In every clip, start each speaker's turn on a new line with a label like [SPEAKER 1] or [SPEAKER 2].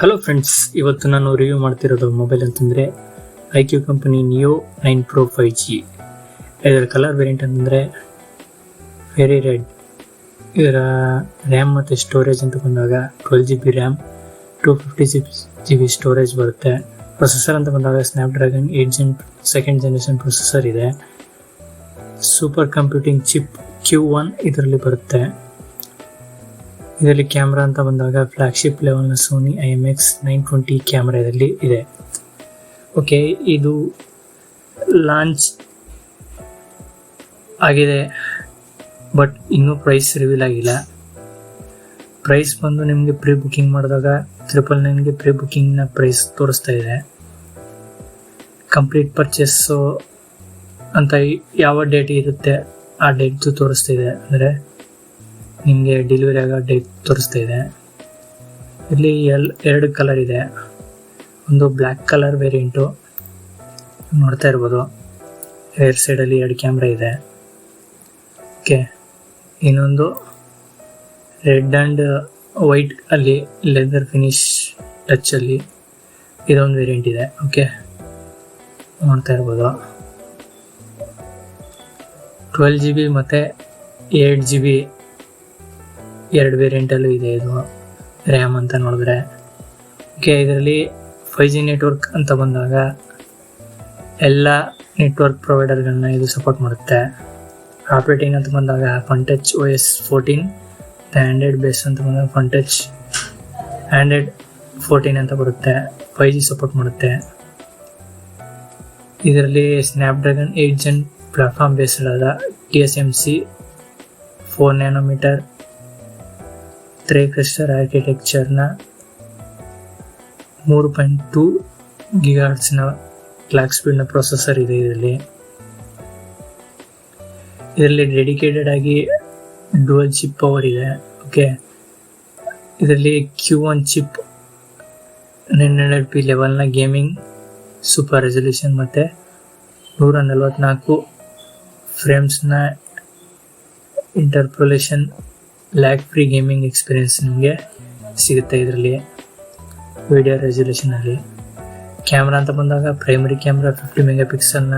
[SPEAKER 1] Hello friends, ಇವತ್ತು ನಾನು review ಮಾಡ್ತಿರೋದು ಮೊಬೈಲ್ ಅಂತಂದರೆ IQ company neo 9 Pro 5G. ಇದರ ಕಲರ್ ವೇರಿಯಂಟ್ ಅಂತಂದರೆ ವೆರಿ ರೆಡ್. ಇದರ ರ್ಯಾಮ್ ಮತ್ತು ಸ್ಟೋರೇಜ್ ಅಂತ ಬಂದಾಗ 12GB ರ್ಯಾಮ್, 256GB ಸ್ಟೋರೇಜ್ ಬರುತ್ತೆ. ಪ್ರೊಸೆಸರ್ ಅಂತ ಬಂದಾಗ ಸ್ನ್ಯಾಪ್ಡ್ರ್ಯಾಗನ್ 8 ಸೆಕೆಂಡ್ ಜನರೇಷನ್ ಪ್ರೊಸೆಸರ್ ಇದೆ. ಸೂಪರ್ ಕಂಪ್ಯೂಟಿಂಗ್ ಚಿಪ್ Q1 ಇದರಲ್ಲಿ ಬರುತ್ತೆ. ಇದರಲ್ಲಿ ಕ್ಯಾಮ್ರಾ ಅಂತ ಬಂದಾಗ ಫ್ಲಾಗ್ಶಿಪ್ ಲೆವೆಲ್ನ ಸೋನಿ IMX920 ಕ್ಯಾಮ್ರಾ ಇದರಲ್ಲಿ ಇದೆ. ಓಕೆ, ಇದು ಲಾಂಚ್ ಆಗಿದೆ ಬಟ್ ಇನ್ನೂ ಪ್ರೈಸ್ ರಿವೀಲ್ ಆಗಿಲ್ಲ. ಪ್ರೈಸ್ ಬಂದು ನಿಮಗೆ ಪ್ರೀ ಬುಕ್ಕಿಂಗ್ ಮಾಡಿದಾಗ 999ಗೆ ಪ್ರೀ ಬುಕ್ಕಿಂಗ್ನ ಪ್ರೈಸ್ ತೋರಿಸ್ತಾ ಇದೆ. ಕಂಪ್ಲೀಟ್ ಪರ್ಚೇಸು ಅಂತ ಯಾವ ಡೇಟ್ ಇರುತ್ತೆ ಆ ಡೇಟ್ ತೋರಿಸ್ತಾ ಇದೆ, ಅಂದರೆ ನಿಮಗೆ ಡೆಲಿವರಿ ಆಗೋ ಡೇಟ್ ತೋರಿಸ್ತಾ ಇದೆ. ಇಲ್ಲಿ ಎರಡು ಕಲರ್ ಇದೆ. ಒಂದು ಬ್ಲ್ಯಾಕ್ ಕಲರ್ ವೇರಿಯಂಟು ನೋಡ್ತಾ ಇರ್ಬೋದು. ರೇರ್ ಸೈಡಲ್ಲಿ 2 ಕ್ಯಾಮ್ರಾ ಇದೆ. ಓಕೆ, ಇನ್ನೊಂದು ರೆಡ್ ಆ್ಯಂಡ್ ವೈಟ್ ಅಲ್ಲಿ ಲೆದರ್ ಫಿನಿಶ್ ಟಚ್ಚಲ್ಲಿ ಇದೊಂದು ವೇರಿಯಂಟ್ ಇದೆ. ಓಕೆ, ನೋಡ್ತಾ ಇರ್ಬೋದು. 12GB ಮತ್ತು 8GB ಎರಡು ವೇರಿಯಂಟಲ್ಲೂ ಇದೆ ಇದು ರ್ಯಾಮ್ ಅಂತ ನೋಡಿದ್ರೆ. ಓಕೆ, ಇದರಲ್ಲಿ 5G ನೆಟ್ವರ್ಕ್ ಅಂತ ಬಂದಾಗ ಎಲ್ಲ ನೆಟ್ವರ್ಕ್ ಪ್ರೊವೈಡರ್ಗಳನ್ನ ಇದು ಸಪೋರ್ಟ್ ಮಾಡುತ್ತೆ. ಆಪ್ರೇಟಿಂಗ್ ಅಂತ ಬಂದಾಗ ಫನ್ಟಚ್ OS 14, ಆ್ಯಂಡ್ರಾಯ್ಡ್ ಬೇಸ್ ಅಂತ ಬಂದಾಗ ಫನ್ಟಚ್ ಆ್ಯಂಡ್ರಾಯ್ಡ್ 14 ಅಂತ ಬರುತ್ತೆ. 5G ಸಪೋರ್ಟ್ ಮಾಡುತ್ತೆ. ಇದರಲ್ಲಿ ಸ್ನ್ಯಾಪ್ಡ್ರ್ಯಾಗನ್ 8 Gen ಪ್ಲಾಟ್ಫಾರ್ಮ್ ಬೇಸ್ಡ್ ಆದ TSMC 4nm ಥ್ರೇ ಕ್ಲಸ್ಟರ್ ಆರ್ಕಿಟೆಕ್ಚರ್ನ 3.2 GHz ಕ್ಲಾಕ್ ಸ್ಪೀಡ್ನ ಪ್ರೊಸೆಸರ್ ಇದೆ. ಇದರಲ್ಲಿ ಡೆಡಿಕೇಟೆಡ್ ಆಗಿ ಡುವಲ್ ಚಿಪ್ ಪವರ್ ಇದೆ. ಓಕೆ, ಇದರಲ್ಲಿ Q1 ಚಿಪ್ 900p ಲೆವೆಲ್ನ ಗೇಮಿಂಗ್ ಸೂಪರ್ ರೆಸಲ್ಯೂಷನ್ ಮತ್ತು 144 ಫ್ರೇಮ್ಸ್ನ interpolation lag free gaming experience ನಿಮಗೆ ಸಿಗುತ್ತೆ. ಇದರಲ್ಲಿ ವಿಡಿಯೋ ರೆಸಲ್ಯೂಷನಲ್ಲಿ ಕ್ಯಾಮ್ರಾ ಅಂತ ಬಂದಾಗ ಪ್ರೈಮರಿ ಕ್ಯಾಮ್ರಾ 50 ಮೆಗಾಪಿಕ್ಸಲ್ನ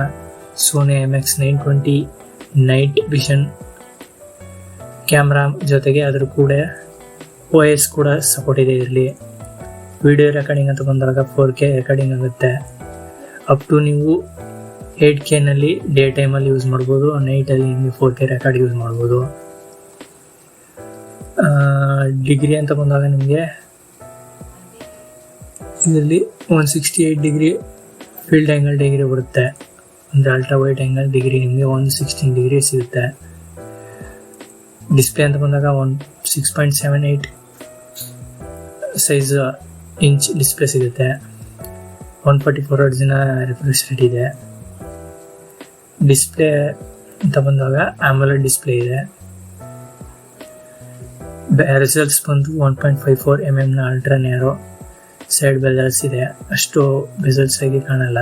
[SPEAKER 1] Sony IMX920 night vision camera ಜೊತೆಗೆ ಅದ್ರ ಕೂಡ OS ಕೂಡ ಸಪೋರ್ಟ್ ಇದೆ. ಇದರಲ್ಲಿ ವಿಡಿಯೋ ರೆಕಾರ್ಡಿಂಗ್ ಅಂತ ಬಂದಾಗ 4K ರೆಕಾರ್ಡಿಂಗ್ ಆಗುತ್ತೆ. ಅಪ್ ಟು ನೀವು 8Kನಲ್ಲಿ ಡೇ ಟೈಮಲ್ಲಿ ಯೂಸ್ ಮಾಡ್ಬೋದು, ನೈಟಲ್ಲಿ ನಿಮಗೆ 4K ರೆಕಾರ್ಡ್ ಯೂಸ್ ಮಾಡ್ಬೋದು. ಡಿಗ್ರಿ ಅಂತ ಬಂದಾಗ ನಿಮಗೆ ಇದರಲ್ಲಿ 168 ಡಿಗ್ರಿ ಫೀಲ್ಡ್ ಆ್ಯಂಗಲ್ ಡಿಗ್ರಿ ಬರುತ್ತೆ. ಅಂದರೆ ಅಲ್ಟ್ರಾ ವೈಡ್ ಆ್ಯಂಗಲ್ ಡಿಗ್ರಿ ನಿಮಗೆ 116 ಡಿಗ್ರಿ ಸಿಗುತ್ತೆ. ಡಿಸ್ಪ್ಲೇ ಅಂತ ಬಂದಾಗ 6.78 ಸೈಜ್ ಇಂಚ್ ಡಿಸ್ಪ್ಲೇ ಸಿಗುತ್ತೆ. 144 Hz ರಿಫ್ರೆಶ್ ರೇಟ್ ಇದೆ. ಡಿಸ್ಪ್ಲೇ ಅಂತ ಬಂದಾಗ AMOLED ಡಿಸ್ಪ್ಲೇ ಇದೆ. ರಿಸಲ್ಟ್ಸ್ ಬಂದು 1.54 mm ಅಲ್ಟ್ರಾ ನ್ಯಾರೋ ಸೈಡ್ ಬೆಜಲ್ಸ್ ಇದೆ. ಅಷ್ಟು ಬೆಜಲ್ಸ್ ಆಗಿ ಕಾಣಲ್ಲ.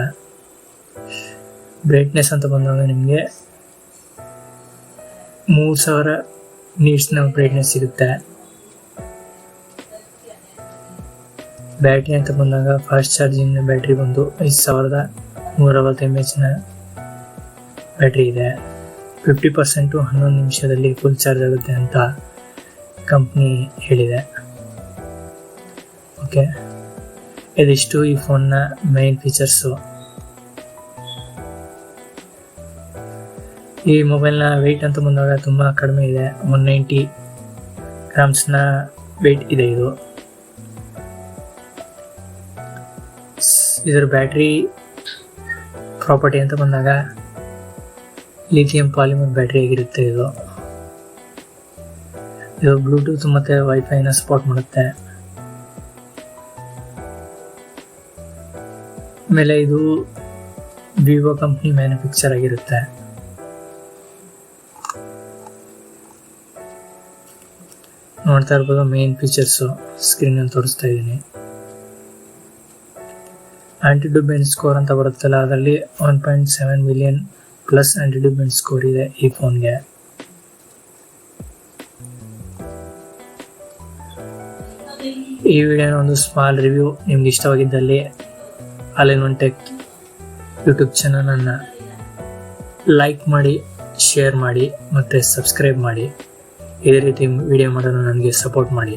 [SPEAKER 1] ಬ್ರೈಟ್ನೆಸ್ ಅಂತ ಬಂದಾಗ ನಿಮಗೆ 3000 ನೀಟ್ಸ್ನ ಬ್ರೈಟ್ನೆಸ್ ಸಿಗುತ್ತೆ. ಬ್ಯಾಟ್ರಿ ಅಂತ ಬಂದಾಗ ಫಾಸ್ಟ್ ಚಾರ್ಜಿಂಗ್ ಬ್ಯಾಟ್ರಿ ಬಂದು 5350 mAh ಬ್ಯಾಟ್ರಿ ಇದೆ. 50% 11 ನಿಮಿಷದಲ್ಲಿ ಫುಲ್ ಚಾರ್ಜ್ ಆಗುತ್ತೆ ಅಂತ ಕಂಪ್ನಿ ಹೇಳಿದೆ. ಓಕೆ, ಇದಿಷ್ಟು ಈ ಫೋನ್ನ ಮೈನ್ ಫೀಚರ್ಸು. ಈ ಮೊಬೈಲ್ನ ವೆಯ್ಟ್ ಅಂತ ಬಂದಾಗ ತುಂಬ ಕಡಿಮೆ ಇದೆ. 190 ಗ್ರಾಮ್ಸ್ನ ವೆಯ್ಟ್ ಇದೆ. ಇದರ ಬ್ಯಾಟ್ರಿ ಪ್ರಾಪರ್ಟಿ ಅಂತ ಬಂದಾಗ ಲಿಥಿಯಂ ಪಾಲಿಮರ್ ಬ್ಯಾಟ್ರಿ ಆಗಿರುತ್ತೆ. ಇದು ಬ್ಲೂಟೂತ್ ಮತ್ತು ವೈಫೈನ ಸಪೋರ್ಟ್ ಮಾಡುತ್ತೆ. ಆಮೇಲೆ ಇದು ವಿವೋ ಕಂಪ್ನಿ ಮ್ಯಾನುಫ್ಯಾಕ್ಚರ್ ಆಗಿರುತ್ತೆ. ನೋಡ್ತಾ ಇರ್ಬೋದು ಮೇನ್ ಫೀಚರ್ಸು ಸ್ಕ್ರೀನಲ್ಲಿ ತೋರಿಸ್ತಾ ಇದ್ದೀನಿ. ಆಂಟಿಡ್ಯೂ ಬೆಂಚ್ ಸ್ಕೋರ್ ಅಂತ ಬರುತ್ತಲ್ಲ, ಅದರಲ್ಲಿ 1.7 million plus AnTuTu bench score ಇದೆ ಈ ಫೋನ್ಗೆ. ಈ ವಿಡಿಯೋನ ಒಂದು ಸ್ಮಾಲ್ ರಿವ್ಯೂ ನಿಮ್ಗೆ ಇಷ್ಟವಾಗಿದ್ದಲ್ಲಿ all in one tech YouTube ಚಾನಲನ್ನು ಲೈಕ್ ಮಾಡಿ, ಶೇರ್ ಮಾಡಿ ಮತ್ತು ಸಬ್ಸ್ಕ್ರೈಬ್ ಮಾಡಿ. ಇದೇ ರೀತಿ ವಿಡಿಯೋ ಮಾಡಲು ನನಗೆ ಸಪೋರ್ಟ್ ಮಾಡಿ.